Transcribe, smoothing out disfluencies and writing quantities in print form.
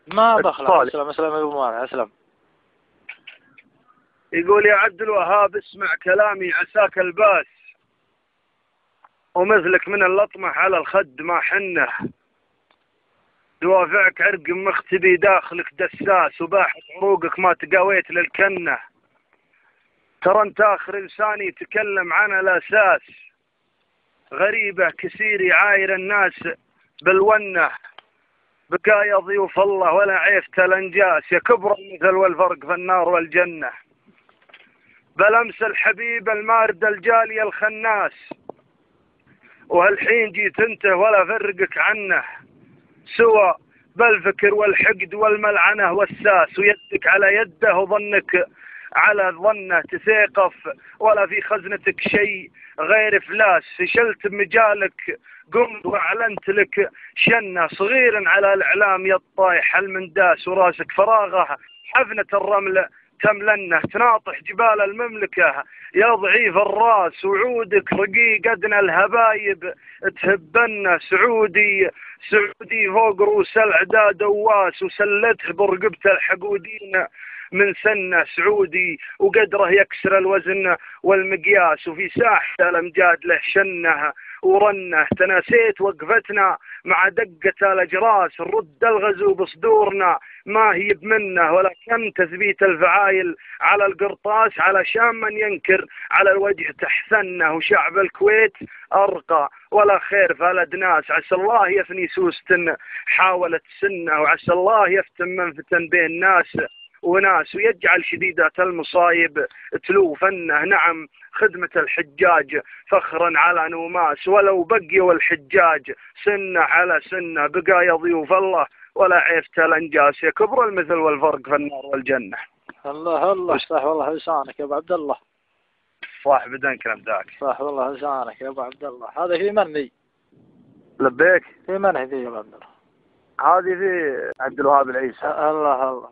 ما بخلع. اسلم اسلم ابو مالح اسلم. يقول يا عبد الوهاب اسمع كلامي عساك الباس، ومثلك من اللطمة على الخد ما حنه، دوافعك عرق مختبي داخلك دساس، وباحث عروقك ما تقاويت للكنه، ترى انت اخر انسان يتكلم عن الاساس، غريبة كثير يعاير الناس بالونه، بقايا ضيوف الله ولا عيفت الانجاس، يا كبر المثل والفرق في النار والجنة، بلمس الحبيب المارد الجالي الخناس، وهالحين جيت انت ولا فرقك عنه، سوى بالفكر والحقد والملعنة والساس، ويدك على يده وظنك على ظنه تثيقف، ولا في خزنتك شيء غير افلاس، فشلت بمجالك قمت واعلنت لك شنه، صغير على الاعلام يطايح المنداس، وراسك فراغه حفنة الرمل تملنه، تناطح جبال المملكة يا ضعيف الراس، وعودك رقيق ادنى الهبايب تهبنه، سعودي فوق رؤوس الاعداد دواس، وسلته برقبة الحقودين من سنه، سعودي وقدره يكسر الوزن والمقياس، وفي ساحة الامجاد له شنه ورنه، تناسيت وقفتنا مع دقة الاجراس، نرد الغزو بصدورنا ما هي بمنه، ولكن تثبيت الفعايل على القرطاس، علشان من ينكر على الوجه تحسنه، وشعب الكويت ارقى ولا خير في الادناس، عسى الله يفني سوستن حاولت سنه، وعسى الله يفتن من فتن بين ناس وناس، ويجعل شديدة المصايب تلو فنه، نعم خدمة الحجاج فخرا على نوماس، ولو بقي الحجاج سنة على سنة، بقايا ضيوف الله ولا عيفت الانجاس، يا كبر المثل والفرق في النار والجنة. الله صح والله لسانك يا ابو عبد الله. صاحب بدن كلام ذاك. صح والله لسانك يا ابو عبد الله. هذا في من ذي؟ لبيك. في من ذي يا ابو عبد الله؟ هذه في عبد الوهاب العيسى. الله